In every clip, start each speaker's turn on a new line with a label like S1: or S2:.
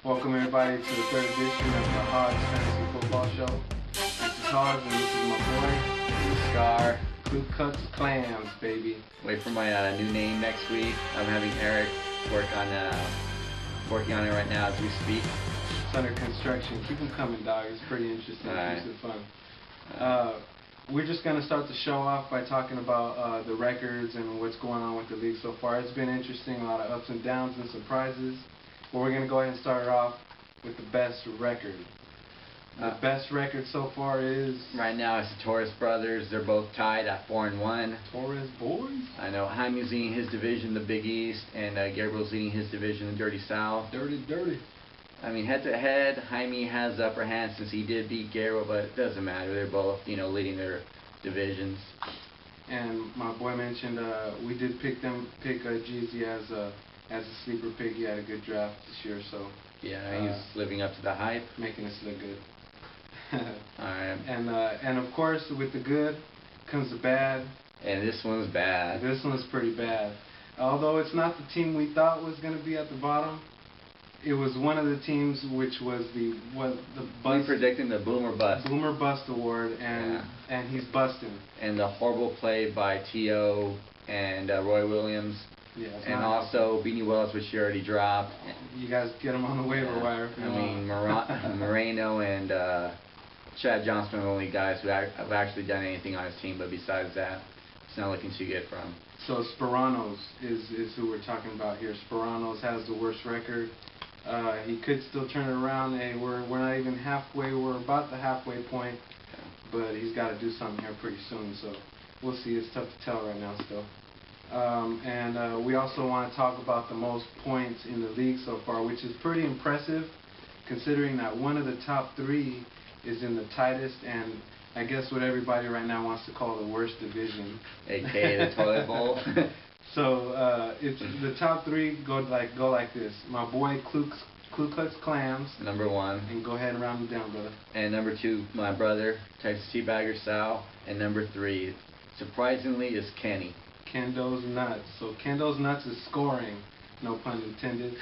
S1: Welcome everybody to the third edition of the Hoggs Fantasy Football Show. This is Hoggs and this is my boy,
S2: Scar.
S1: Ku Klux Clams, baby.
S2: Wait for my new name next week. I'm having Eric working on it right now as we speak.
S1: It's under construction. Keep them coming, dog. It's pretty interesting.
S2: Alright.
S1: It's fun. We're just going to start the show off by talking about the records and what's going on with the league so far. It's been interesting, a lot of ups and downs and surprises. But we're going to go ahead and start it off with the best record. The best record so far is...
S2: Right now it's the Torres brothers. They're both tied at 4-1.
S1: Torres boys?
S2: I know Jaime's leading his division, the Big East, and Gabriel's leading his division, the Dirty South.
S1: Dirty.
S2: I mean, head to head, Jaime has the upper hand since he did beat Gabriel, but it doesn't matter. They're both, leading their divisions.
S1: And my boy mentioned we did pick Jeezy as a sleeper pick. He had a good draft this year, so
S2: Yeah, he's living up to the hype.
S1: making us look good.
S2: Alright.
S1: And of course, with the good comes the bad.
S2: And this one's bad.
S1: This one's pretty bad. Although it's not the team we thought was going to be at the bottom, it was one of the teams which was the
S2: We predicting the Boomer Bust.
S1: Boomer Bust Award, and he's busting.
S2: And the horrible play by T.O. and Roy Williams.
S1: Yeah, it's
S2: And
S1: not
S2: also Beanie Wells, which you already dropped.
S1: you guys get him on the waiver wire. If you
S2: I
S1: want.
S2: mean, Moreno and Chad Johnson are the only guys who have actually done anything on his team, but besides that, it's not looking too good for him.
S1: So Speranos is who we're talking about here. Speranos has the worst record. He could still turn it around. Hey, we're not even halfway. We're about the halfway point, but he's got to do something here pretty soon. So we'll see. It's tough to tell right now still. And we also want to talk about the most points in the league so far, which is pretty impressive, considering that one of the top three is in the tightest and I guess what everybody right now wants to call the worst division,
S2: AKA the toilet bowl.
S1: So it's the top three go like this. My boy Ku Klux Clams.
S2: Number 1.
S1: And go ahead and round them down, brother.
S2: And number 2, my brother, Texas Teabagger Sal. And number 3, surprisingly, is Kenny.
S1: Kendo's Nuts. So Kendo's Nuts is scoring, no pun intended.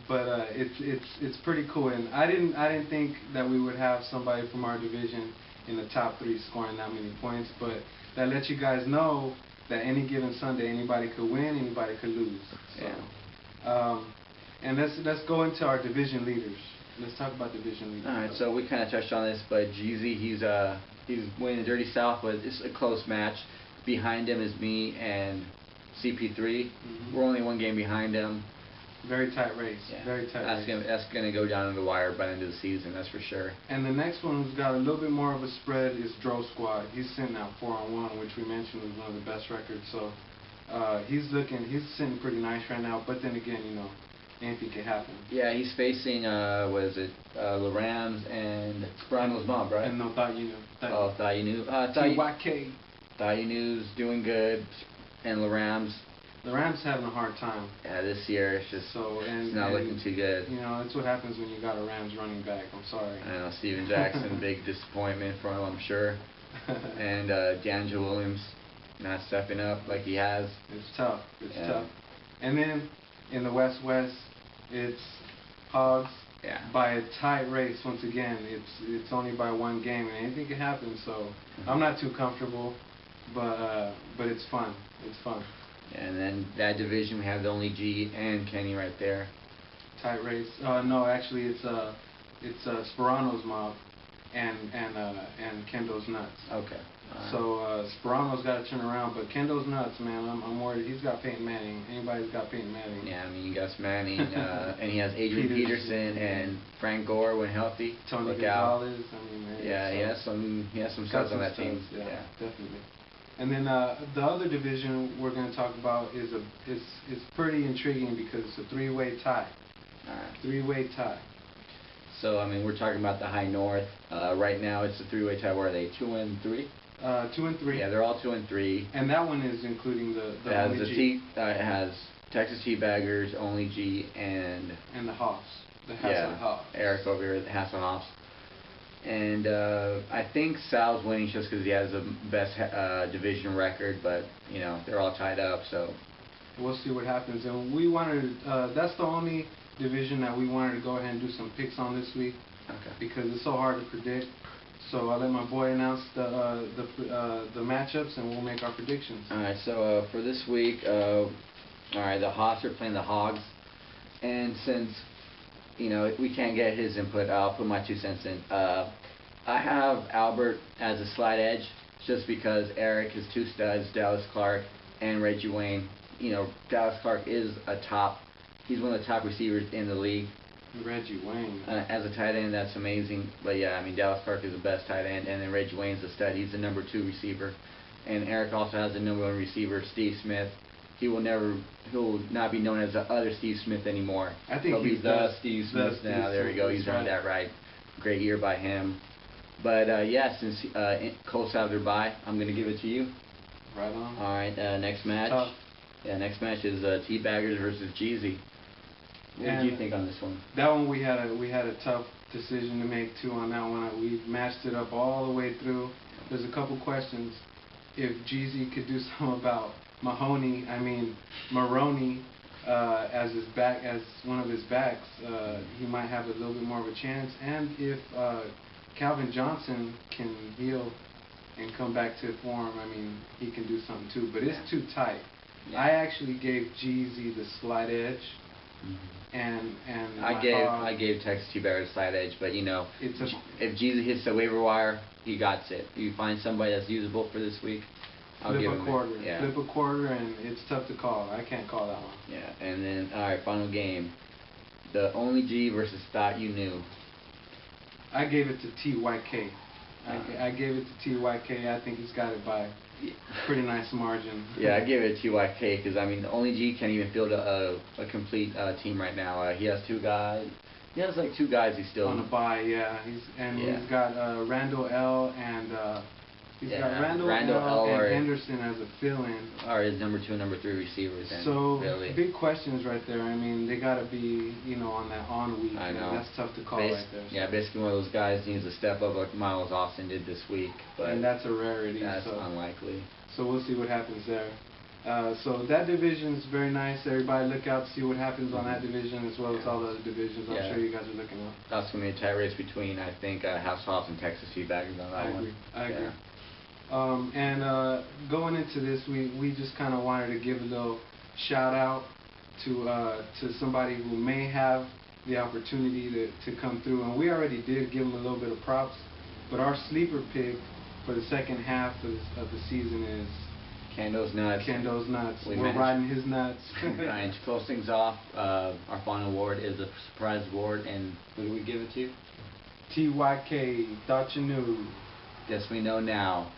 S1: But it's pretty cool, and I didn't think that we would have somebody from our division in the top 3 scoring that many points. But that lets you guys know that any given Sunday, anybody could win, anybody could lose. So,
S2: yeah.
S1: And let's go into our division leaders. Let's talk about division leaders.
S2: All right, so we kind of touched on this, but Jeezy, he's winning the Dirty South, but it's a close match. Behind him is me and CP3.
S1: Mm-hmm.
S2: We're only 1 game behind him.
S1: Very tight race.
S2: Yeah.
S1: Very tight race.
S2: That's gonna go down to the wire by the end of the season, that's for sure.
S1: And the next one who's got a little bit more of a spread is Dro Squad. He's sitting at 4-1, which we mentioned was one of the best records. So he's sitting pretty nice right now. But then again, anything can happen.
S2: Yeah, he's facing the Rams and Sperano's mom, right?
S1: And no, thought you knew.
S2: Thought you knew.
S1: TYK.
S2: Thought you knew's doing good, and the Rams.
S1: The Rams having a hard time.
S2: Yeah, this year it's just it's not looking too good.
S1: That's what happens when you got a Rams running back. I'm sorry.
S2: I know, Steven Jackson, big disappointment for him, I'm sure. And D'Angelo Williams not stepping up like he has.
S1: It's tough. It's tough. And then in the West, it's Hoggs.
S2: Yeah.
S1: By a tight race once again. It's only by 1 game, and anything can happen. So I'm not too comfortable, but it's fun. It's fun.
S2: And then that division, we have the only G and Kenny right there.
S1: Tight race. No, actually, it's Sperano's mob and Kendo's Nuts.
S2: Okay.
S1: So Sperano's got to turn around, but Kendo's Nuts, man, I'm worried. He's got Peyton Manning. Anybody's got Peyton Manning.
S2: Yeah, I mean, you got Manning, and he has Adrian Peterson and Frank Gore when healthy.
S1: Tony
S2: Look
S1: Gonzalez.
S2: out.
S1: I mean, man,
S2: yeah, he has some studs on that team.
S1: Yeah, definitely. And then the other division we're going to talk about is pretty intriguing because it's a 3-way tie.
S2: All right.
S1: 3-way tie.
S2: So I mean, we're talking about the High North. Right now, it's a 3-way tie. Where are they? 2-3.
S1: 2-3.
S2: Yeah, they're all 2-3.
S1: And that one is including
S2: it has
S1: only G.
S2: It has Texas Teabaggers, only G, and
S1: the Hoffs. The Hasselhoffs.
S2: Eric over here, the Hasselhoffs. And I think Sal's winning just because he has the best division record, but they're all tied up, so
S1: we'll see what happens. And we wanted that's the only division that we wanted to go ahead and do some picks on this week.
S2: Okay.
S1: Because it's so hard to predict. So I'll let my boy announce the matchups, and we'll make our predictions.
S2: All right. So for this week, all right, the Hawks are playing the Hogs, and since we can't get his input, I'll put my 2 cents in. I have Albert as a slight edge, just because Eric has 2 studs, Dallas Clark and Reggie Wayne. Dallas Clark is he's one of the top receivers in the league.
S1: Reggie Wayne.
S2: As a tight end, that's amazing. But yeah, I mean, Dallas Clark is the best tight end, and then Reggie Wayne's a stud. He's the number 2 receiver. And Eric also has the number 1 receiver, Steve Smith. He'll not be known as the other Steve Smith anymore.
S1: I think
S2: he's the Steve Smith now. There we go. He's earned that right. Great year by him. But yeah, since Colts have their bye, I'm going to give it to you.
S1: Right on.
S2: All right, next match.
S1: Tough.
S2: Yeah, next match is Teabaggers versus Jeezy. What did you think on this one?
S1: That one we had a tough decision to make too on that one. We matched it up all the way through. There's a couple questions. If Jeezy could do something about Maroney as one of his backs, he might have a little bit more of a chance. And if Calvin Johnson can heal and come back to form, I mean, he can do something too. But it's too tight. Yeah. I actually gave Jeezy the slight edge. And
S2: I gave Texas Teabaggers a slight edge, but if Jeezy hits the waiver wire, he got it. You find somebody that's usable for this week, I'll give him
S1: a quarter.
S2: Yeah.
S1: Flip a quarter, and it's tough to call. I can't call that one.
S2: Yeah, and then all right, final game, the Only G versus Thought You Knew.
S1: I gave it to TYK. I gave it to TYK. I think he's got it by a pretty nice margin.
S2: Yeah, I gave it to TYK because, I mean, the Only G can't even field a complete team right now. He has 2 guys. He has like 2 guys he's still
S1: on the bye. Yeah, he's got Randall L. and Randall L. and Henderson as a fill-in.
S2: Or his number 2 and number 3 receivers.
S1: So big questions right there. I mean, they got to be on that on week.
S2: I know.
S1: That's tough to call right there.
S2: Yeah, basically one of those guys needs to step up like Miles Austin did this week. But
S1: and that's a rarity.
S2: That's unlikely.
S1: So we'll see what happens there. So that division is very nice. Everybody look out to see what happens on that division as well as all the other divisions. I'm sure you guys are looking up.
S2: That's going to be a tight race between, I think, House Hogs and Texas Teabaggers on that one.
S1: I agree. And going into this, we just kind of wanted to give a little shout out to somebody who may have the opportunity to come through. And we already did give him a little bit of props, but our sleeper pick for the second half of the season is
S2: Kendo's Nuts.
S1: Kendo's Nuts. We're riding his nuts.
S2: And to close things off, our final award is a surprise award, and who do we give it to?
S1: TYK, Thought You Knew.
S2: Guess we know now.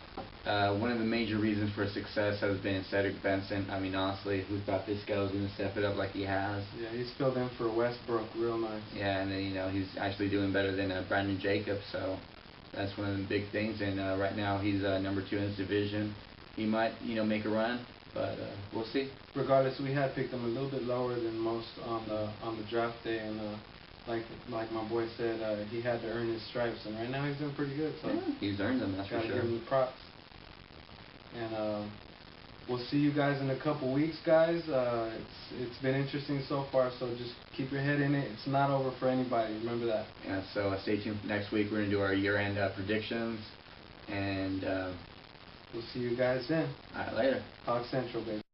S2: One of the major reasons for success has been Cedric Benson. I mean, honestly, who thought this guy was going to step it up like he has?
S1: Yeah, he's filled in for Westbrook real nice.
S2: Yeah, and then, he's actually doing better than Brandon Jacobs, so that's one of the big things. And right now, he's number 2 in his division. He might, make a run, but we'll see.
S1: Regardless, we had picked him a little bit lower than most on the draft day, and like my boy said, he had to earn his stripes, and right now he's doing pretty good. So
S2: yeah, he's earned them, that's for sure.
S1: Gotta give him the props. And we'll see you guys in a couple weeks, guys. It's been interesting so far, so just keep your head in it. It's not over for anybody. Remember that.
S2: Yeah. So stay tuned for next week. We're gonna do our year-end predictions, and
S1: we'll see you guys then.
S2: All right, later.
S1: Hoggs Central, baby.